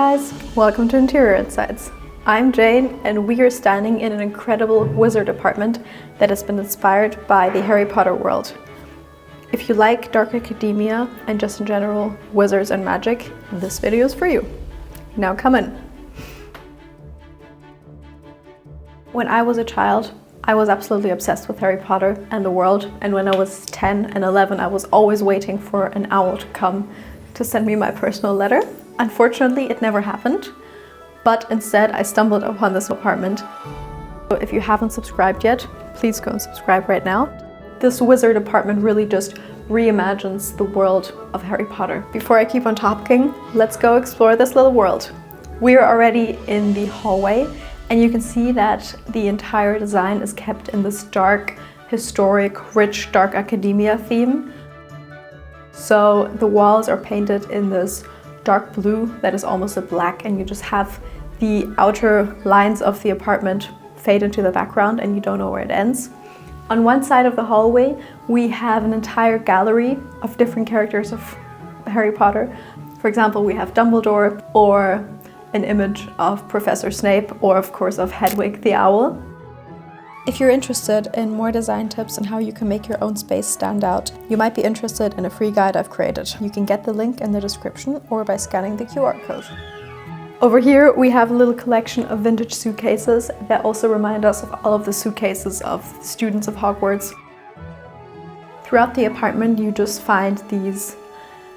guys, welcome to Interior Insights. I'm Jane and we are standing in an incredible wizard apartment that has been inspired by the Harry Potter world. If you like dark academia and just in general wizards and magic, this video is for you. Now come in. When I was a child, I was absolutely obsessed with Harry Potter and the world, and when I was 10 and 11 I was always waiting for an owl to come to send me my personal letter. Unfortunately, it never happened, but instead I stumbled upon this apartment. So if you haven't subscribed yet, please go and subscribe right now. This wizard apartment really just reimagines the world of Harry Potter. Before I keep on talking, let's go explore this little world. We are already in the hallway and you can see that the entire design is kept in this dark, historic, rich, dark academia theme. So the walls are painted in this dark blue that is almost a black, and you just have the outer lines of the apartment fade into the background and you don't know where it ends. On one side of the hallway, we have an entire gallery of different characters of Harry Potter. For example, we have Dumbledore, or an image of Professor Snape, or of course of Hedwig the Owl. If you're interested in more design tips and how you can make your own space stand out, you might be interested in a free guide I've created. You can get the link in the description or by scanning the QR code. Over here we have a little collection of vintage suitcases that also remind us of all of the suitcases of the students of Hogwarts. Throughout the apartment you just find these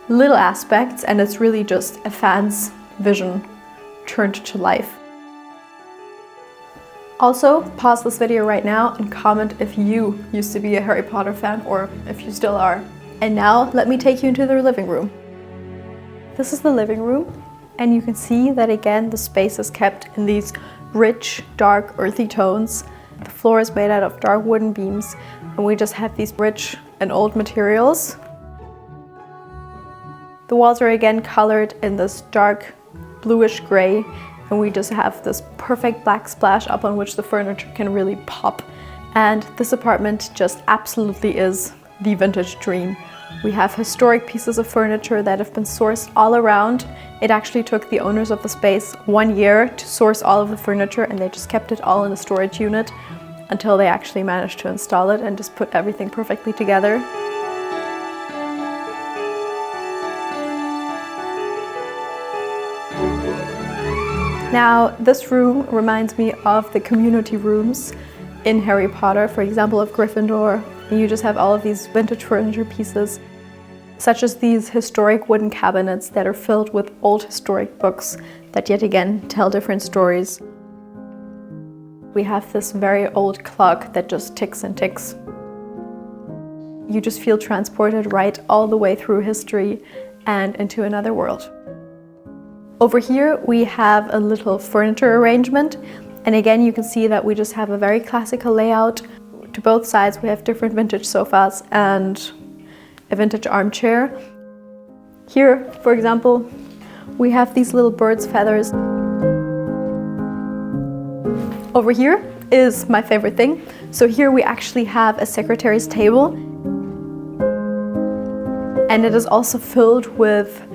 little aspects, and it's really just a fan's vision turned to life. Also, pause this video right now and comment if you used to be a Harry Potter fan or if you still are. And now let me take you into their living room. This is the living room, and you can see that again the space is kept in these rich, dark, earthy tones. The floor is made out of dark wooden beams and we just have these rich and old materials. The walls are again colored in this dark bluish gray, and we just have this perfect black splash up on which the furniture can really pop. And this apartment just absolutely is the vintage dream. We have historic pieces of furniture that have been sourced all around. It actually took the owners of the space 1 year to source all of the furniture, and they just kept it all in a storage unit until they actually managed to install it and just put everything perfectly together. Now, this room reminds me of the community rooms in Harry Potter, for example of Gryffindor. And you just have all of these vintage furniture pieces, such as these historic wooden cabinets that are filled with old historic books that yet again tell different stories. We have this very old clock that just ticks and ticks. You just feel transported right all the way through history and into another world. Over here we have a little furniture arrangement, and again you can see that we just have a very classical layout. To both sides we have different vintage sofas and a vintage armchair. Here, for example, we have these little bird's feathers. Over here is my favorite thing. So here we actually have a secretary's table, and it is also filled with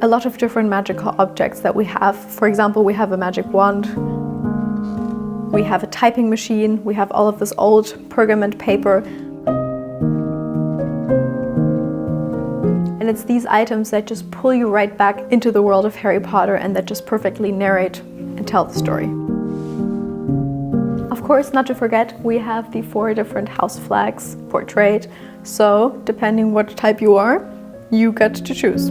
a lot of different magical objects that we have. For example, we have a magic wand, we have a typing machine, we have all of this old pergament paper. And it's these items that just pull you right back into the world of Harry Potter and that just perfectly narrate and tell the story. Of course, not to forget, we have the 4 different house flags portrayed. So, depending what type you are, you get to choose.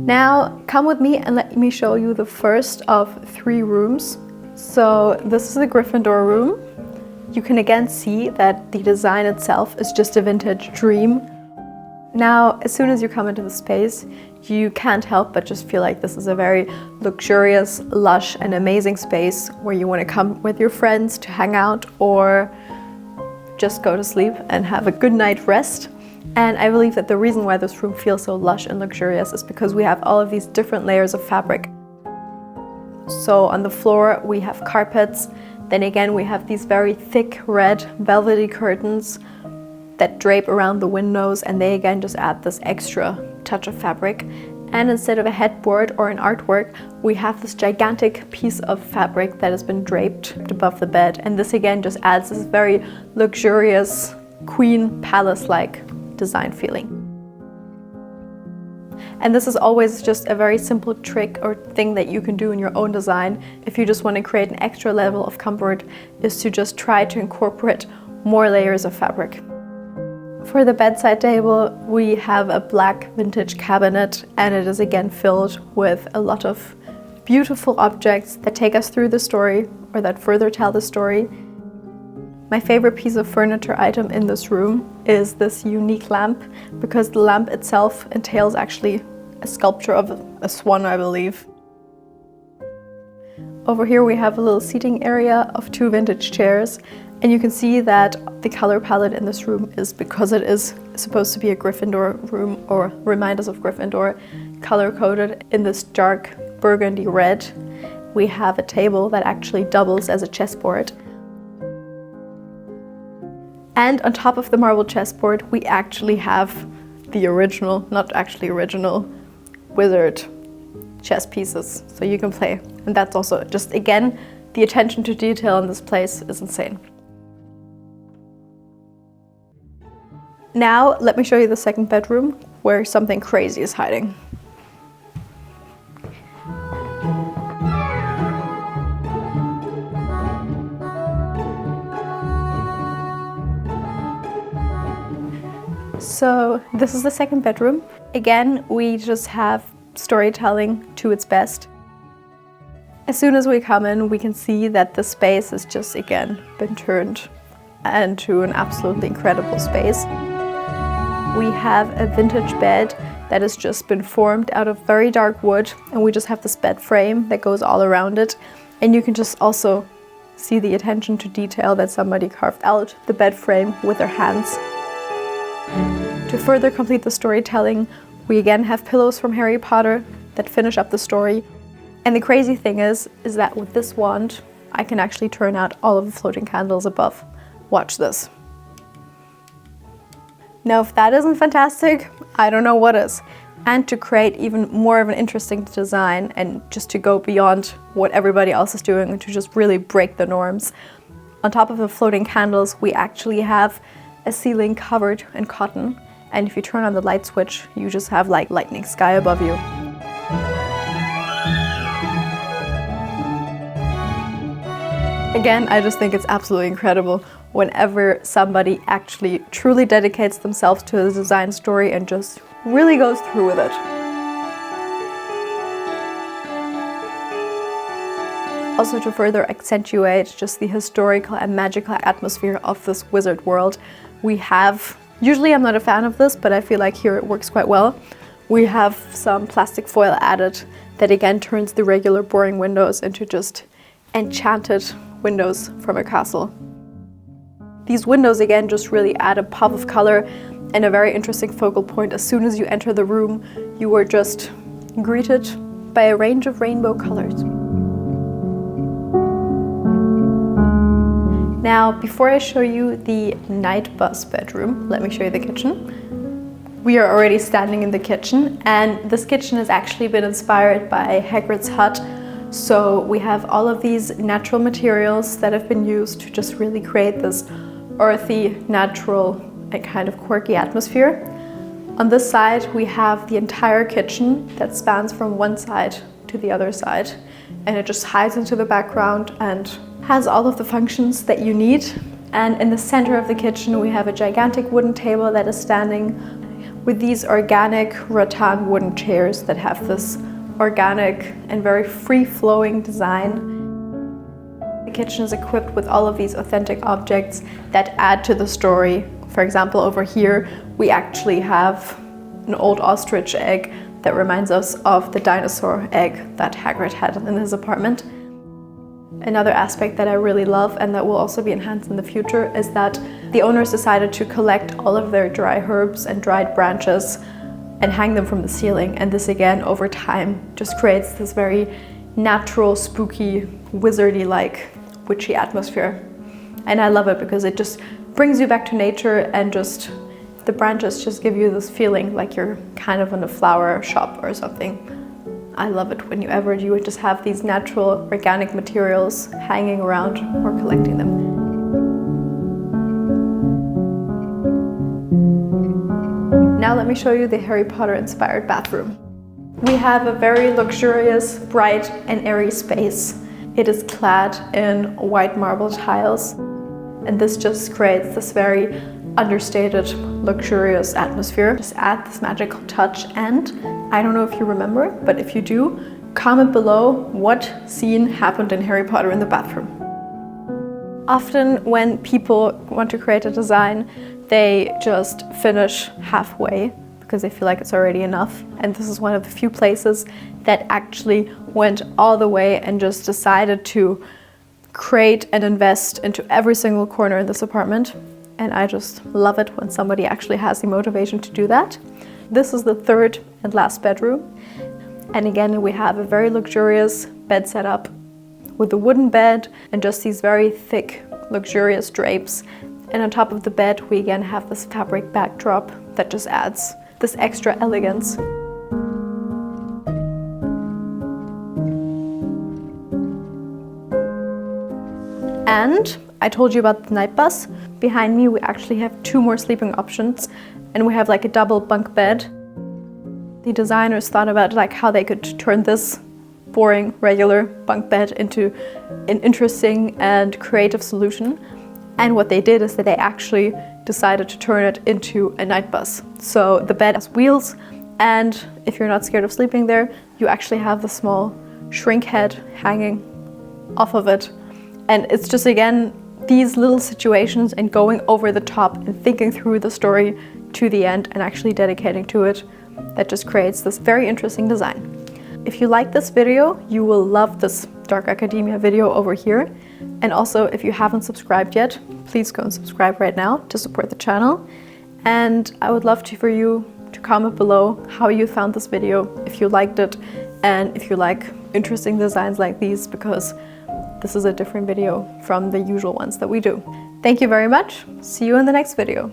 Now, come with me and let me show you the first of 3 rooms. So this is the Gryffindor room. You can again see that the design itself is just a vintage dream. Now, as soon as you come into the space, you can't help but just feel like this is a very luxurious, lush, and amazing space where you want to come with your friends to hang out or just go to sleep and have a good night rest. And I believe that the reason why this room feels so lush and luxurious is because we have all of these different layers of fabric. So on the floor we have carpets, then again we have these very thick red velvety curtains that drape around the windows, and they again just add this extra touch of fabric. And instead of a headboard or an artwork, we have this gigantic piece of fabric that has been draped above the bed. And this again just adds this very luxurious queen palace-like design feeling. And this is always just a very simple trick or thing that you can do in your own design if you just want to create an extra level of comfort, is to just try to incorporate more layers of fabric. For the bedside table, we have a black vintage cabinet, and it is again filled with a lot of beautiful objects that take us through the story or that further tell the story. My favorite piece of furniture item in this room is this unique lamp, because the lamp itself entails actually a sculpture of a swan, I believe. Over here we have a little seating area of 2 vintage chairs, and you can see that the color palette in this room is, because it is supposed to be a Gryffindor room or remind us of Gryffindor, color-coded in this dark burgundy red. We have a table that actually doubles as a chessboard. And on top of the marble chessboard, we actually have the original, not actually original, wizard chess pieces, so you can play. And that's also just, again, the attention to detail in this place is insane. Now, let me show you the second bedroom where something crazy is hiding. So this is the second bedroom. Again, we just have storytelling to its best. As soon as we come in, we can see that the space has just, again, been turned into an absolutely incredible space. We have a vintage bed that has just been formed out of very dark wood, and we just have this bed frame that goes all around it. And you can just also see the attention to detail that somebody carved out the bed frame with their hands. To further complete the storytelling, we again have pillows from Harry Potter that finish up the story. And the crazy thing is that with this wand, I can actually turn out all of the floating candles above. Watch this. Now, if that isn't fantastic, I don't know what is. And to create even more of an interesting design and just to go beyond what everybody else is doing and to just really break the norms, on top of the floating candles, we actually have a ceiling covered in cotton. And if you turn on the light switch, you just have like lightning sky above you. Again, I just think it's absolutely incredible whenever somebody actually truly dedicates themselves to the design story and just really goes through with it. Also, to further accentuate just the historical and magical atmosphere of this wizard world, we have, usually I'm not a fan of this, but I feel like here it works quite well. We have some plastic foil added that again turns the regular boring windows into just enchanted windows from a castle. These windows again just really add a pop of color and a very interesting focal point. As soon as you enter the room, you are just greeted by a range of rainbow colors. Now, before I show you the night bus bedroom, let me show you the kitchen. We are already standing in the kitchen, and this kitchen has actually been inspired by Hagrid's hut. So we have all of these natural materials that have been used to just really create this earthy, natural, and kind of quirky atmosphere. On this side, we have the entire kitchen that spans from one side to the other side, and it just hides into the background and has all of the functions that you need. And in the center of the kitchen, we have a gigantic wooden table that is standing with these organic rattan wooden chairs that have this organic and very free-flowing design. The kitchen is equipped with all of these authentic objects that add to the story. For example, over here, we actually have an old ostrich egg that reminds us of the dinosaur egg that Hagrid had in his apartment. Another aspect that I really love and that will also be enhanced in the future is that the owners decided to collect all of their dry herbs and dried branches and hang them from the ceiling. And this again, over time, just creates this very natural, spooky, wizardy-like, witchy atmosphere. And I love it because it just brings you back to nature and just The branches just give you this feeling like you're kind of in a flower shop or something. I love it whenever you just have these natural organic materials hanging around or collecting them. Now let me show you the Harry Potter inspired bathroom. We have a very luxurious, bright and airy space. It is clad in white marble tiles, and this just creates this very understated, luxurious atmosphere. Just add this magical touch, and I don't know if you remember, but if you do, comment below what scene happened in Harry Potter in the bathroom. Often when people want to create a design, they just finish halfway because they feel like it's already enough. And this is one of the few places that actually went all the way and just decided to create and invest into every single corner in this apartment. And I just love it when somebody actually has the motivation to do that. This is the third and last bedroom. And again, we have a very luxurious bed setup with a wooden bed and just these very thick, luxurious drapes. And on top of the bed, we again have this fabric backdrop that just adds this extra elegance. And I told you about the night bus. Behind me, we actually have 2 more sleeping options, and we have like a double bunk bed. The designers thought about like how they could turn this boring, regular bunk bed into an interesting and creative solution. And what they did is that they actually decided to turn it into a night bus. So the bed has wheels, and if you're not scared of sleeping there, you actually have the small shrink head hanging off of it. And it's just, again, these little situations and going over the top and thinking through the story to the end and actually dedicating to it that just creates this very interesting design. If you like this video, you will love this Dark Academia video over here. And also, if you haven't subscribed yet, please go and subscribe right now to support the channel. And I would love for you to comment below how you found this video, if you liked it, and if you like interesting designs like these, because this is a different video from the usual ones that we do. Thank you very much. See you in the next video.